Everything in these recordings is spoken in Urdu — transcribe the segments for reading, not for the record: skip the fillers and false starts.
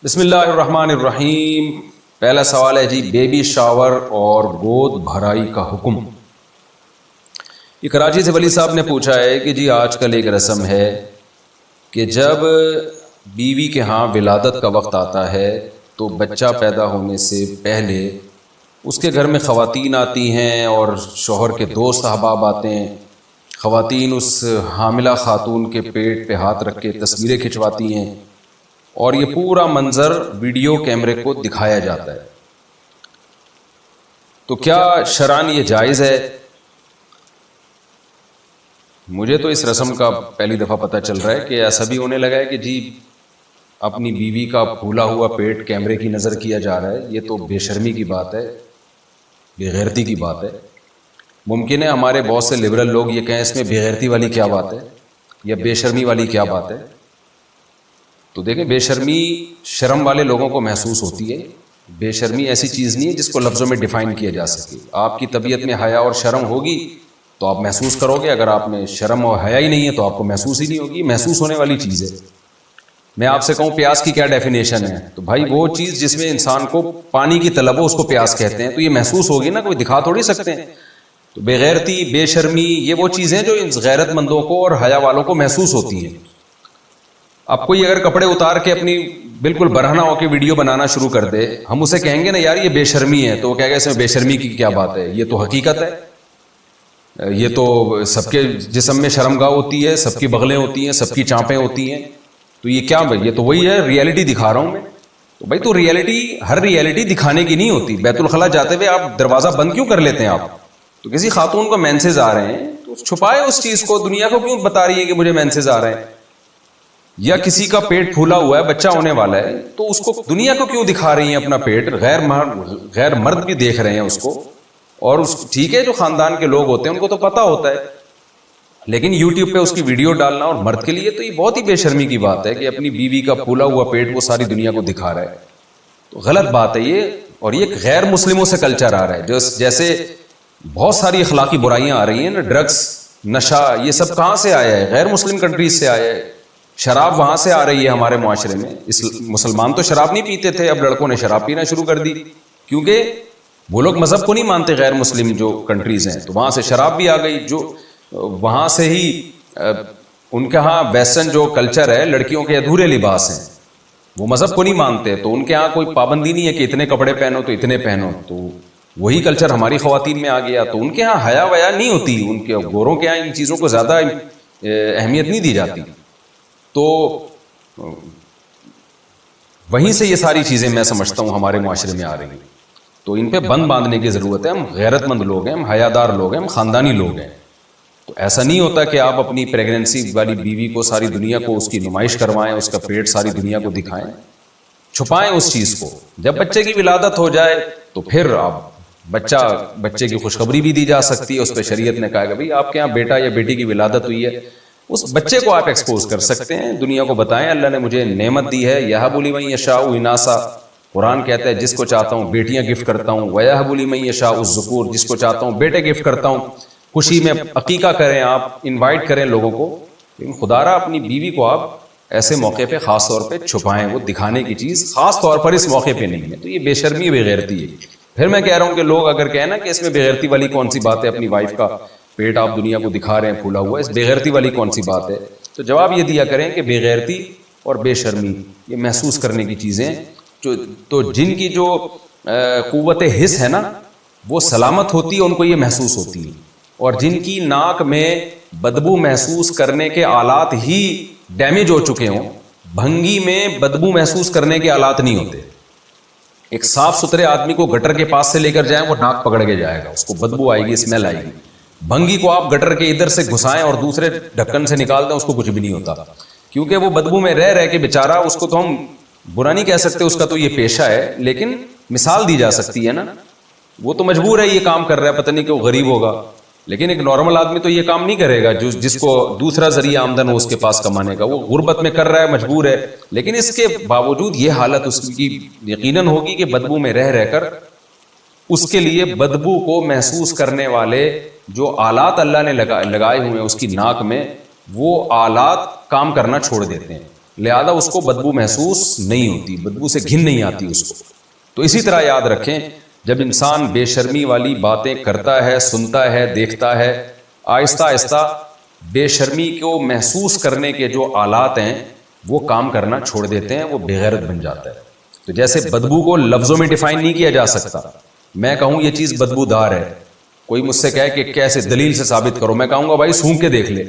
بسم اللہ الرحمن الرحیم۔ پہلا سوال ہے جی، بیبی شاور اور گود بھرائی کا حکم۔ یہ کراچی سے ولی صاحب نے پوچھا ہے کہ جی آج کل ایک رسم ہے کہ جب بیوی کے ہاں ولادت کا وقت آتا ہے تو بچہ پیدا ہونے سے پہلے اس کے گھر میں خواتین آتی ہیں اور شوہر کے دوست احباب آتے ہیں۔ خواتین اس حاملہ خاتون کے پیٹ پہ ہاتھ رکھ کے تصویریں کھنچواتی ہیں اور یہ پورا منظر ویڈیو کیمرے کو دکھایا جاتا ہے۔ تو کیا شرعاً یہ جائز ہے؟ مجھے تو اس رسم کا پہلی دفعہ پتہ چل رہا ہے کہ ایسا بھی ہونے لگا ہے کہ جی اپنی بیوی کا پھولا ہوا پیٹ کیمرے کی نظر کیا جا رہا ہے۔ یہ تو بے شرمی کی بات ہے، بے غیرتی کی بات ہے۔ ممکن ہے ہمارے بہت سے لبرل لوگ یہ کہیں اس میں بے غیرتی والی کیا بات ہے یا بے شرمی والی کیا بات ہے۔ تو دیکھیں، بے شرمی شرم والے لوگوں کو محسوس ہوتی ہے۔ بے شرمی ایسی چیز نہیں ہے جس کو لفظوں میں ڈیفائن کیا جا سکے۔ آپ کی طبیعت میں حیا اور شرم ہوگی تو آپ محسوس کرو گے، اگر آپ میں شرم اور حیا ہی نہیں ہے تو آپ کو محسوس ہی نہیں ہوگی۔ محسوس ہونے والی چیز ہے۔ میں آپ سے کہوں پیاس کی کیا ڈیفینیشن ہے، تو بھائی وہ چیز جس میں انسان کو پانی کی طلب ہو اس کو پیاس کہتے ہیں، تو یہ محسوس ہوگی نا، کوئی دکھا تھوڑی سکتے ہیں۔ تو بے غیرتی، بے شرمی، یہ وہ چیزیں جو ان غیرت مندوں کو اور حیا والوں کو محسوس ہوتی ہیں۔ اب کوئی اگر کپڑے اتار کے اپنی بالکل برہنہ ہو کے ویڈیو بنانا شروع کر دے، ہم اسے کہیں گے نا یار یہ بے شرمی ہے، تو وہ کہے گا اس میں بے شرمی کی کیا بات ہے، یہ تو حقیقت ہے، یہ تو سب کے جسم میں شرمگاہ ہوتی ہے، سب کی بغلیں ہوتی ہیں، سب کی چانپیں ہوتی ہیں، تو یہ کیا بھائی، یہ تو وہی ہے، ریئلٹی دکھا رہا ہوں میں۔ تو بھائی تو ریئلٹی، ہر ریئلٹی دکھانے کی نہیں ہوتی۔ بیت الخلاء جاتے ہوئے آپ دروازہ بند کیوں کر لیتے ہیں؟ آپ تو کسی خاتون کو مینسز آ رہے ہیں تو چھپائے اس چیز کو، دنیا کو کیوں بتا رہی ہے کہ مجھے مینسز آ رہے ہیں؟ یا کسی کا پیٹ پھولا ہوا ہے، بچہ ہونے والا ہے، تو اس کو دنیا کو کیوں دکھا رہی ہیں اپنا پیٹ؟ غیر مرد بھی دیکھ رہے ہیں اس کو، اور اس ٹھیک ہے جو خاندان کے لوگ ہوتے ہیں ان کو تو پتا ہوتا ہے، لیکن یوٹیوب پہ اس کی ویڈیو ڈالنا، اور مرد کے لیے تو یہ بہت ہی بے شرمی کی بات ہے کہ اپنی بیوی کا پھولا ہوا پیٹ وہ ساری دنیا کو دکھا رہا ہے۔ تو غلط بات ہے یہ، اور یہ غیر مسلموں سے کلچر آ رہا ہے، جیسے بہت ساری اخلاقی برائیاں آ رہی ہیں نا، ڈرگس، نشہ، یہ سب کہاں سے آیا ہے؟ غیر مسلم کنٹریز سے آیا ہے۔ شراب وہاں سے آ رہی ہے ہمارے معاشرے میں۔ مسلمان تو شراب نہیں پیتے تھے، اب لڑکوں نے شراب پینا شروع کر دی، کیونکہ وہ لوگ مذہب کو نہیں مانتے، غیر مسلم جو کنٹریز ہیں، تو وہاں سے شراب بھی آ گئی، جو وہاں سے ہی ان کے ہاں ویسٹرن جو کلچر ہے، لڑکیوں کے ادھورے لباس ہیں، وہ مذہب کو نہیں مانتے، تو ان کے ہاں کوئی پابندی نہیں ہے کہ اتنے کپڑے پہنو تو اتنے پہنو، تو وہی کلچر ہماری خواتین میں آ گیا، تو ان کے ہاں حیا ویا نہیں ہوتی، ان کے گوروں کے ہاں ان چیزوں کو زیادہ اہمیت نہیں دی جاتی۔ تو وہیں سے یہ ساری چیزیں میں سمجھتا ہوں ہمارے معاشرے میں آ رہی ہیں، تو ان پہ بند باندھنے کی ضرورت ہے۔ ہم غیرت مند لوگ ہیں، ہم حیادار لوگ ہیں، ہم خاندانی لوگ ہیں، تو ایسا نہیں ہوتا کہ آپ اپنی پریگننسی والی بیوی کو ساری دنیا کو اس کی نمائش کروائیں، اس کا پیٹ ساری دنیا کو دکھائیں، چھپائیں اس چیز کو۔ جب بچے کی ولادت ہو جائے تو پھر آپ بچے کی خوشخبری بھی دی جا سکتی ہے، اس پہ شریعت نے کہا کہ بھائی آپ کے یہاں بیٹا یا بیٹی کی ولادت ہوئی ہے، اس بچے کو آپ ایکسپوز کر سکتے ہیں، دنیا کو بتائیں اللہ نے مجھے نعمت دی ہے، یہب لمن یشاء اناسا، قرآن کہتا ہے جس کو چاہتا ہوں بیٹیاں گفٹ کرتا ہوں، ویہب لمن یشاء الذکور، جس کو چاہتا ہوں بیٹے گفٹ کرتا ہوں۔ خوشی میں عقیقہ کریں، آپ انوائٹ کریں لوگوں کو، لیکن خدا را اپنی بیوی کو آپ ایسے موقع پہ خاص طور پہ چھپائیں، وہ دکھانے کی چیز خاص طور پر اس موقع پہ نہیں ہے، تو یہ بے شرمی بے غیرتی ہے۔ پھر میں کہہ رہا ہوں کہ لوگ اگر کہیں نا کہ اس میں بے غیرتی والی کون سی بات ہے، اپنی وائف کا پیٹ آپ دنیا کو دکھا رہے ہیں پھولا ہوا، اس بے غیرتی والی کون سی بات ہے؟ تو جواب یہ دیا کریں کہ بے غیرتی اور بے شرمی یہ محسوس کرنے کی چیزیں، تو جن کی جو قوت حس ہے نا وہ سلامت ہوتی ہے، ان کو یہ محسوس ہوتی ہے، اور جن کی ناک میں بدبو محسوس کرنے کے آلات ہی ڈیمیج ہو چکے ہوں، بھنگی میں بدبو محسوس کرنے کے آلات نہیں ہوتے۔ ایک صاف ستھرے آدمی کو گٹر کے پاس سے لے کر جائیں، وہ ناک پکڑ کے جائے گا، اس کو بدبو آئے گی، اسمیل آئے گی۔ بھنگی کو آپ گٹر کے ادھر سے گھسائیں اور دوسرے ڈھکن سے نکال دیں، اس کو کچھ بھی نہیں ہوتا، کیونکہ وہ بدبو میں رہ کے بیچارہ، اس کو تو ہم برا نہیں کہہ سکتے، اس کا تو یہ پیشہ ہے، لیکن مثال دی جا سکتی ہے نا، وہ تو مجبور ہے یہ کام کر رہا ہے، پتہ نہیں کہ وہ غریب ہوگا، لیکن ایک نارمل آدمی تو یہ کام نہیں کرے گا، جس کو دوسرا ذریعہ آمدن ہو اس کے پاس کمانے کا، وہ غربت میں کر رہا ہے، مجبور ہے، لیکن اس کے باوجود یہ حالت اس کی یقیناً ہوگی کہ بدبو میں رہ کر اس کے لیے بدبو کو محسوس کرنے والے جو آلات اللہ نے لگائے ہوئے ہیں اس کی ناک میں، وہ آلات کام کرنا چھوڑ دیتے ہیں۔ لہذا اس کو بدبو محسوس نہیں ہوتی، بدبو سے گھن نہیں آتی اس کو۔ تو اسی طرح یاد رکھیں جب انسان بے شرمی والی باتیں کرتا ہے، سنتا ہے، دیکھتا ہے، آہستہ آہستہ بے شرمی کو محسوس کرنے کے جو آلات ہیں وہ کام کرنا چھوڑ دیتے ہیں، وہ بے غیرت بن جاتا ہے۔ تو جیسے بدبو کو لفظوں میں ڈیفائن نہیں کیا جا سکتا، میں کہوں یہ چیز بدبودار ہے، کوئی مجھ سے کہے کہ کیسے دلیل سے ثابت کرو، میں کہوں گا بھائی سونگھ کے دیکھ لے،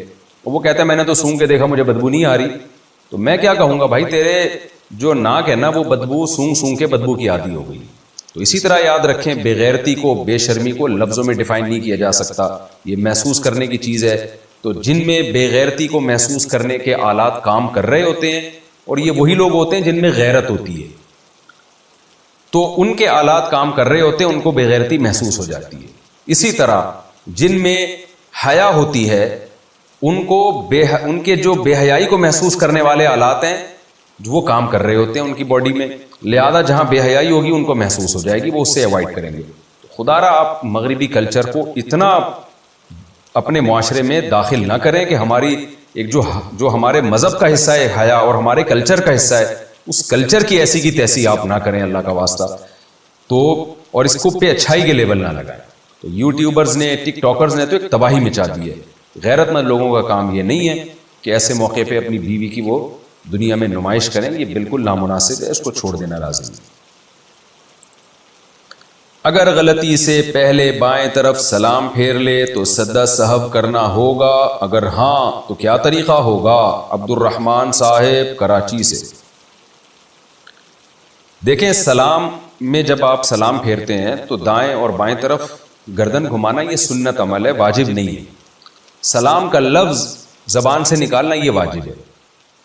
وہ کہتا ہے میں نے تو سونگھ کے دیکھا مجھے بدبو نہیں آ رہی، تو میں کیا کہوں گا بھائی تیرے جو ناک ہے نا وہ بدبو سونگھ کے بدبو کی عادی ہو گئی۔ تو اسی طرح یاد رکھیں بے غیرتی کو، بے شرمی کو لفظوں میں ڈیفائن نہیں کیا جا سکتا، یہ محسوس کرنے کی چیز ہے۔ تو جن میں بے غیرتی کو محسوس کرنے کے آلات کام کر رہے ہوتے ہیں، اور یہ وہی لوگ ہوتے ہیں جن میں غیرت ہوتی ہے، تو ان کے آلات کام کر رہے ہوتے ہیں، ان کو بے غیرتی محسوس ہو جاتی ہے۔ اسی طرح جن میں حیا ہوتی ہے ان کے جو بے حیائی کو محسوس کرنے والے آلات ہیں وہ کام کر رہے ہوتے ہیں ان کی باڈی میں، لہذا جہاں بے حیائی ہوگی ان کو محسوس ہو جائے گی، وہ اس سے اوائڈ کریں گے۔ خدا را آپ مغربی کلچر کو اتنا اپنے معاشرے میں داخل نہ کریں کہ ہماری ایک جو ہمارے مذہب کا حصہ ہے حیا اور ہمارے کلچر کا حصہ ہے، اس کلچر کی ایسی کی تیسی آپ نہ کریں اللہ کا واسطہ، تو اور اس کو پہ اچھائی کے لیبل نہ لگائیں۔ تو یوٹیوبرز نے، ٹک ٹاکرز نے تو ایک تباہی مچا دی ہے۔ غیرت مند لوگوں کا کام یہ نہیں ہے کہ ایسے موقع پہ اپنی بیوی کی وہ دنیا میں نمائش کریں، یہ بالکل نامناسب ہے، اس کو چھوڑ دینا لازم ہے۔ اگر غلطی سے پہلے بائیں طرف سلام پھیر لے تو سجدہ سہو کرنا ہوگا، اگر ہاں تو کیا طریقہ ہوگا؟ عبد الرحمن صاحب کراچی سے۔ دیکھیں سلام میں جب آپ سلام پھیرتے ہیں تو دائیں اور بائیں طرف گردن گھمانا یہ سنت عمل ہے، واجب نہیں ہے۔ سلام کا لفظ زبان سے نکالنا یہ واجب ہے۔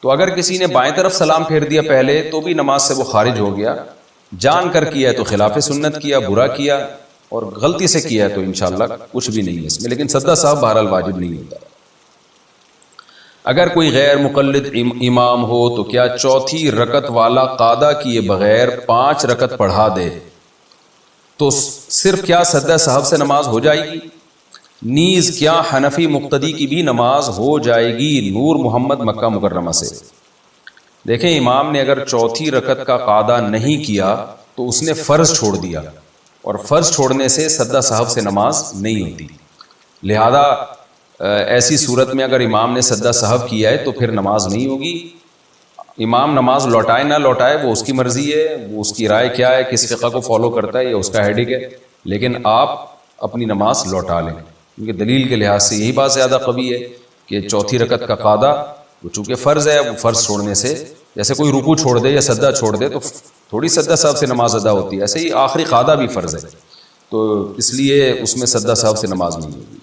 تو اگر کسی نے بائیں طرف سلام پھیر دیا پہلے تو بھی نماز سے وہ خارج ہو گیا، جان کر کیا ہے تو خلاف سنت کیا، برا کیا، اور غلطی سے کیا ہے تو انشاءاللہ کچھ بھی نہیں ہے اس میں، لیکن سجدہ صاحب بہرحال واجب نہیں ہوتا۔ اگر کوئی غیر مقلد امام ہو تو کیا چوتھی رکعت والا قاعدہ کیے بغیر 5 رکعت پڑھا دے تو صرف کیا سجدہ صاحب سے نماز ہو جائے گی؟ نیز کیا حنفی مقتدی کی بھی نماز ہو جائے گی؟ نور محمد مکہ مکرمہ سے۔ دیکھیں امام نے اگر چوتھی رکعت کا قاعدہ نہیں کیا تو اس نے فرض چھوڑ دیا، اور فرض چھوڑنے سے سجدہ صاحب سے نماز نہیں ہوتی، لہذا ایسی صورت میں اگر امام نے سجدہ صاحب کیا ہے تو پھر نماز نہیں ہوگی۔ امام نماز لوٹائے نہ لوٹائے وہ اس کی مرضی ہے، وہ اس کی رائے کیا ہے، کس فقہ کو فالو کرتا ہے، یہ اس کا ہیڈک ہے، لیکن آپ اپنی نماز لوٹا لیں، کیونکہ دلیل کے لحاظ سے یہی بات زیادہ قوی ہے کہ چوتھی رکعت کا قاعدہ وہ چونکہ فرض ہے، وہ فرض چھوڑنے سے، جیسے کوئی رکوع چھوڑ دے یا سجدہ چھوڑ دے تو تھوڑی سجدہ صاحب سے نماز ادا ہوتی ہے، ایسے ہی آخری قاعدہ بھی فرض ہے، تو اس لیے اس میں سجدہ صاحب سے نماز نہیں ہوگی۔